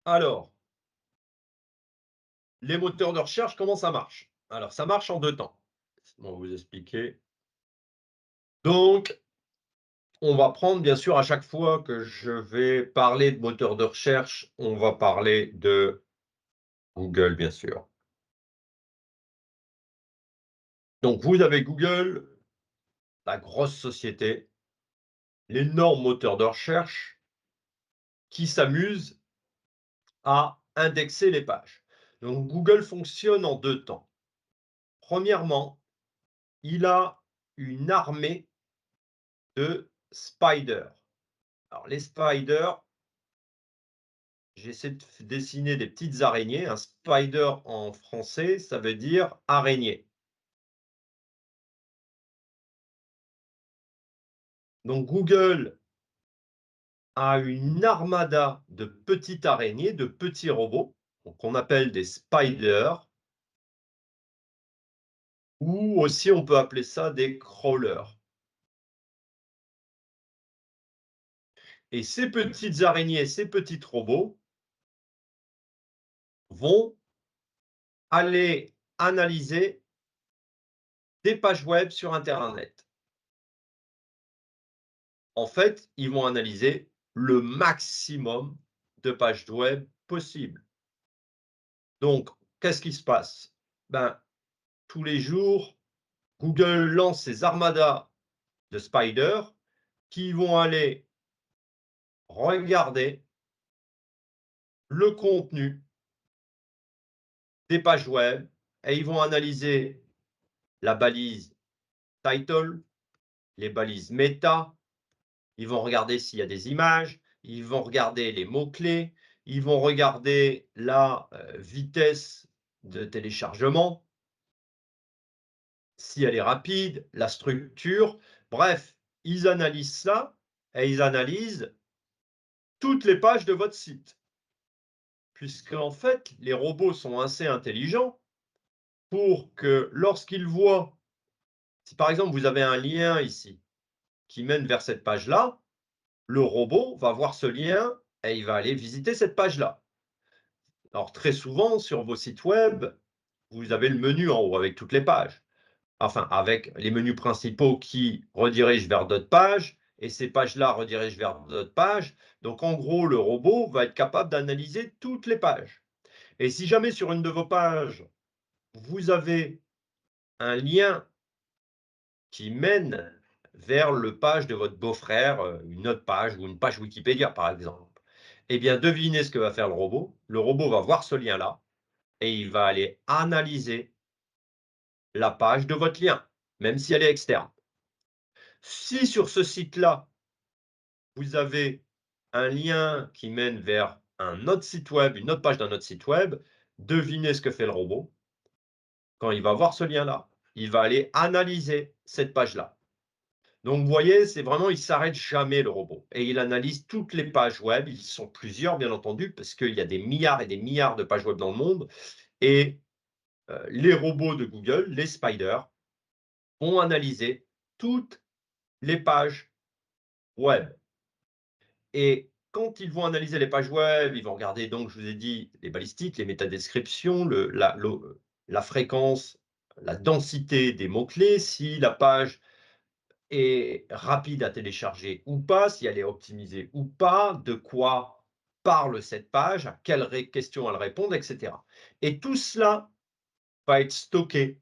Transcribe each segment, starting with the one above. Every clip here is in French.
Alors, les moteurs de recherche, comment ça marche? Alors, ça marche en 2 temps. On va vous expliquer. Donc, on va prendre bien sûr à chaque fois que je vais parler de moteur de recherche, on va parler de Google, bien sûr. Donc, vous avez Google, la grosse société, l'énorme moteur de recherche qui s'amuse à indexer les pages. Donc, Google fonctionne en 2 temps. Premièrement, il a une armée de spiders. Alors, les spiders, j'essaie de dessiner des petites araignées. Un spider en français, ça veut dire araignée. Donc, Google a une armada de petites araignées, de petits robots, qu'on appelle des spiders, ou aussi on peut appeler ça des crawlers. Et ces petites araignées, ces petits robots vont aller analyser des pages web sur Internet. En fait, ils vont analyser le maximum de pages web possible. Donc, qu'est-ce qui se passe? Ben, tous les jours, Google lance ses armadas de spiders qui vont aller regarder le contenu des pages web et ils vont analyser la balise title, les balises meta, ils vont regarder s'il y a des images, ils vont regarder les mots-clés, ils vont regarder la vitesse de téléchargement, si elle est rapide, la structure. Bref, ils analysent ça et ils analysent toutes les pages de votre site. Puisque en fait, les robots sont assez intelligents pour que lorsqu'ils voient, si par exemple vous avez un lien ici qui mène vers cette page-là, le robot va voir ce lien et il va aller visiter cette page-là. Alors très souvent sur vos sites web, vous avez le menu en haut avec toutes les pages. Enfin, avec les menus principaux qui redirigent vers d'autres pages et ces pages-là redirigent vers d'autres pages. Donc en gros, le robot va être capable d'analyser toutes les pages. Et si jamais sur une de vos pages, vous avez un lien qui mène vers le page de votre beau-frère, une autre page ou une page Wikipédia, par exemple. Eh bien, devinez ce que va faire le robot. Le robot va voir ce lien-là et il va aller analyser la page de votre lien, même si elle est externe. Si sur ce site-là, vous avez un lien qui mène vers un autre site web, une autre page d'un autre site web, devinez ce que fait le robot. Quand il va voir ce lien-là, il va aller analyser cette page-là. Donc, vous voyez, c'est vraiment, il s'arrête jamais le robot et il analyse toutes les pages web. Ils sont plusieurs, bien entendu, parce qu'il y a des milliards et des milliards de pages web dans le monde. Et les robots de Google, les spiders, vont analyser toutes les pages web. Et quand ils vont analyser les pages web, ils vont regarder, donc, je vous ai dit, les balistiques, les métadescriptions, la fréquence, la densité des mots-clés, si la page est rapide à télécharger ou pas, si elle est optimisée ou pas, de quoi parle cette page, à quelles questions elle répond, etc. Et tout cela va être stocké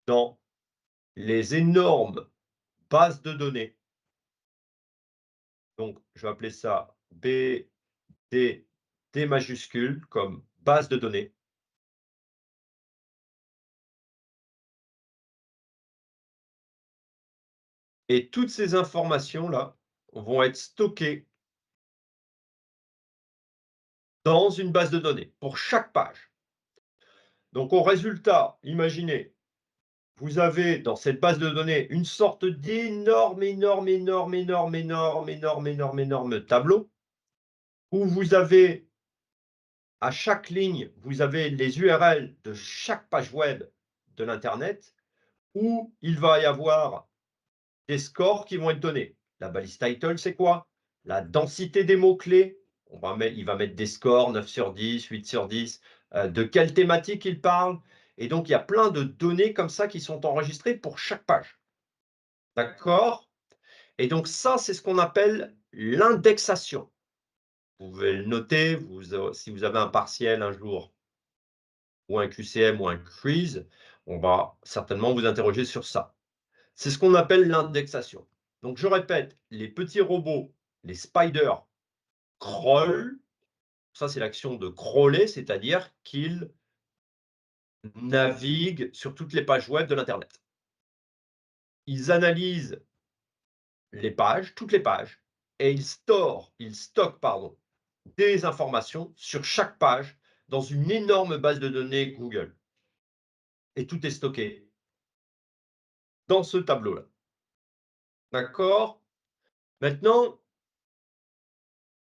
dans les énormes bases de données. Donc, je vais appeler ça D majuscule comme base de données. Et toutes ces informations-là vont être stockées dans une base de données pour chaque page. Donc, au résultat, imaginez, vous avez dans cette base de données une sorte d'énorme, énorme, énorme, énorme, énorme, énorme, énorme, énorme tableau où vous avez à chaque ligne, vous avez les URL de chaque page web de l'internet où il va y avoir des scores qui vont être donnés. La balise title, c'est quoi? La densité des mots-clés, Il va mettre des scores, 9 sur 10, 8 sur 10, de quelle thématique il parle. Et donc, il y a plein de données comme ça qui sont enregistrées pour chaque page. D'accord? Et donc ça, c'est ce qu'on appelle l'indexation. Vous pouvez le noter, si vous avez un partiel un jour, ou un QCM ou un quiz, on va certainement vous interroger sur ça. C'est ce qu'on appelle l'indexation. Donc je répète, les petits robots, les spiders, crawlent. Ça, c'est l'action de crawler, c'est-à-dire qu'ils naviguent sur toutes les pages web de l'internet. Ils analysent les pages, toutes les pages, et ils stockent, pardon, des informations sur chaque page dans une énorme base de données Google. Et tout est stocké dans ce tableau-là. D'accord? Maintenant,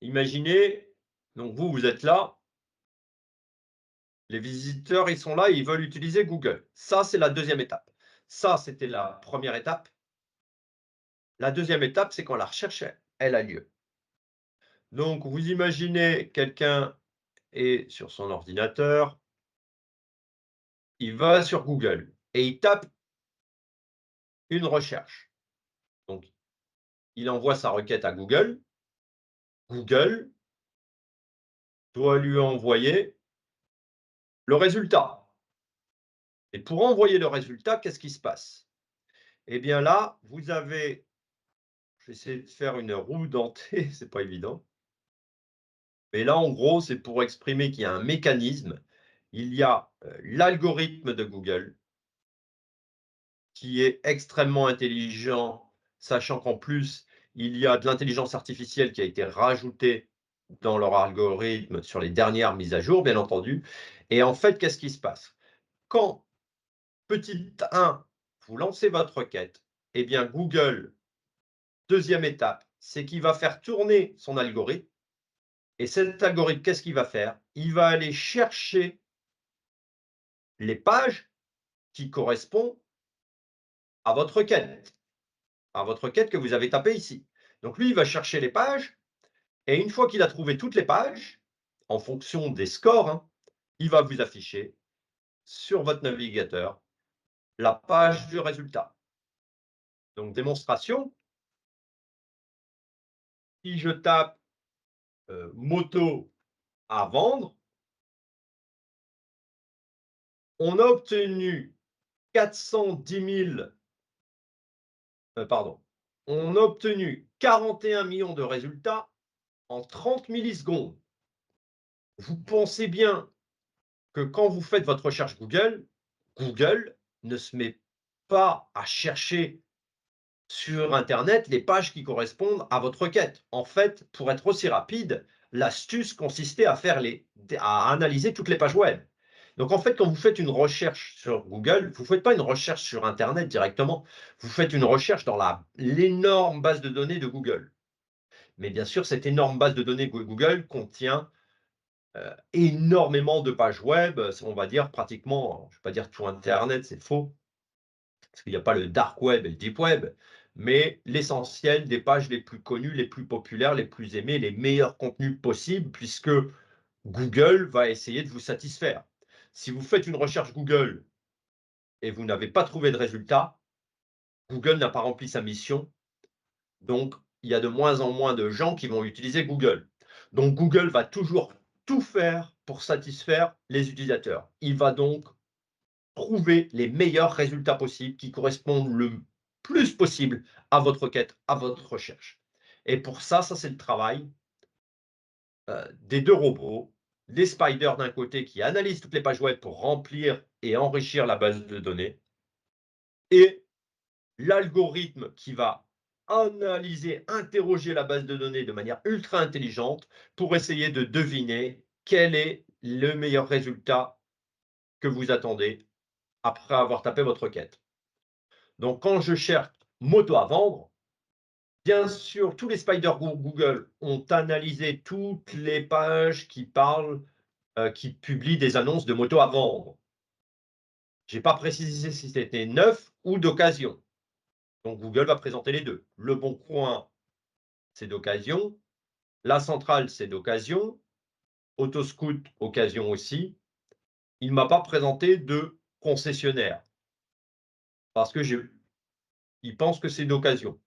imaginez, donc vous êtes là, les visiteurs, ils sont là, ils veulent utiliser Google. Ça, c'est la deuxième étape. Ça, c'était la première étape. La deuxième étape, c'est quand la recherche, elle a lieu. Donc, vous imaginez quelqu'un est sur son ordinateur, il va sur Google et il tape une recherche. Donc, il envoie sa requête à Google. Google doit lui envoyer le résultat. Et pour envoyer le résultat, qu'est-ce qui se passe? Eh bien là, vous avez, je vais essayer de faire une roue dentée, c'est pas évident. Mais là, en gros, c'est pour exprimer qu'il y a un mécanisme. Il y a l'algorithme de Google qui est extrêmement intelligent, sachant qu'en plus, il y a de l'intelligence artificielle qui a été rajoutée dans leur algorithme sur les dernières mises à jour, bien entendu. Et en fait, qu'est-ce qui se passe? Quand, petit 1, vous lancez votre requête, eh bien Google, deuxième étape, c'est qu'il va faire tourner son algorithme. Et cet algorithme, qu'est-ce qu'il va faire? Il va aller chercher les pages qui correspondent à votre requête que vous avez tapée ici. Donc lui, il va chercher les pages, et une fois qu'il a trouvé toutes les pages, en fonction des scores, hein, il va vous afficher sur votre navigateur la page du résultat. Donc démonstration, si je tape moto à vendre, on a obtenu 410 000, pardon, on a obtenu 41 millions de résultats en 30 millisecondes. Vous pensez bien que quand vous faites votre recherche Google, Google ne se met pas à chercher sur internet les pages qui correspondent à votre requête. En fait, pour être aussi rapide, l'astuce consistait à analyser toutes les pages web. Donc en fait, quand vous faites une recherche sur Google, vous ne faites pas une recherche sur internet directement, vous faites une recherche dans l'énorme base de données de Google. Mais bien sûr, cette énorme base de données Google contient énormément de pages web, on va dire pratiquement, je ne vais pas dire tout internet, c'est faux, parce qu'il n'y a pas le dark web et le deep web, mais l'essentiel des pages les plus connues, les plus populaires, les plus aimées, les meilleurs contenus possibles, puisque Google va essayer de vous satisfaire. Si vous faites une recherche Google et vous n'avez pas trouvé de résultat, Google n'a pas rempli sa mission, donc il y a de moins en moins de gens qui vont utiliser Google. Donc Google va toujours tout faire pour satisfaire les utilisateurs. Il va donc trouver les meilleurs résultats possibles qui correspondent le plus possible à votre requête, à votre recherche. Et pour ça, c'est le travail des deux robots, les spiders d'un côté qui analysent toutes les pages web pour remplir et enrichir la base de données, et l'algorithme qui va analyser, interroger la base de données de manière ultra intelligente pour essayer de deviner quel est le meilleur résultat que vous attendez après avoir tapé votre requête. Donc, quand je cherche moto à vendre, bien sûr, tous les spiders Google ont analysé toutes les pages qui parlent, qui publient des annonces de moto à vendre. Je n'ai pas précisé si c'était neuf ou d'occasion. Donc, Google va présenter les deux. Le Bon Coin, c'est d'occasion. La centrale, c'est d'occasion. Autoscout, occasion aussi. Il ne m'a pas présenté de concessionnaire parce que il pense que c'est d'occasion.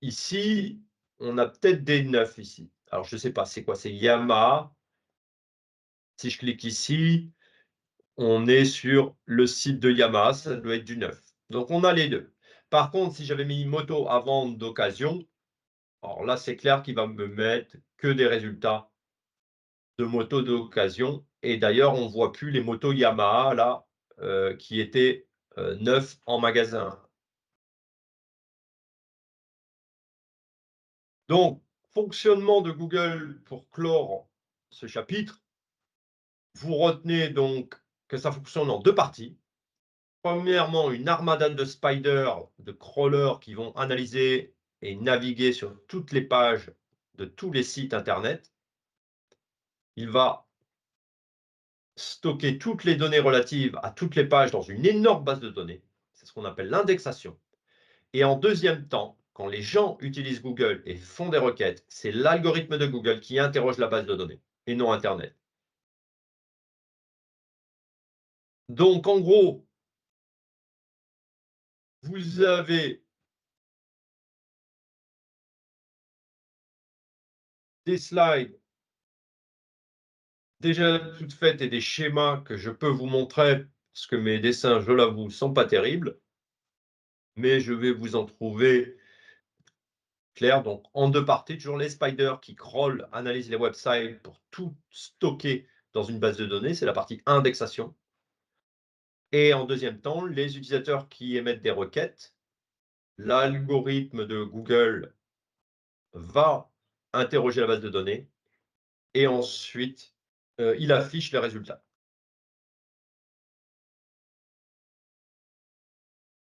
Ici, on a peut-être des neufs ici. Alors je ne sais pas, c'est quoi? C'est Yamaha. Si je clique ici, on est sur le site de Yamaha, ça doit être du neuf. Donc on a les 2. Par contre, si j'avais mis moto à vendre d'occasion, alors là, c'est clair qu'il va me mettre que des résultats de motos d'occasion. Et d'ailleurs, on ne voit plus les motos Yamaha là, qui étaient, neufs en magasin. Donc, fonctionnement de Google pour clore ce chapitre. Vous retenez donc que ça fonctionne en 2 parties. Premièrement, une armada de spiders, de crawlers qui vont analyser et naviguer sur toutes les pages de tous les sites internet. Il va stocker toutes les données relatives à toutes les pages dans une énorme base de données. C'est ce qu'on appelle l'indexation. Et en deuxième temps, quand les gens utilisent Google et font des requêtes, c'est l'algorithme de Google qui interroge la base de données et non Internet. Donc, en gros, vous avez des slides déjà toutes faites et des schémas que je peux vous montrer, parce que mes dessins, je l'avoue, sont pas terribles, mais je vais vous en trouver clair. Donc, en 2 parties, toujours les spiders qui crawlent, analysent les websites pour tout stocker dans une base de données. C'est la partie indexation. Et en deuxième temps, les utilisateurs qui émettent des requêtes. L'algorithme de Google va interroger la base de données et ensuite, il affiche les résultats.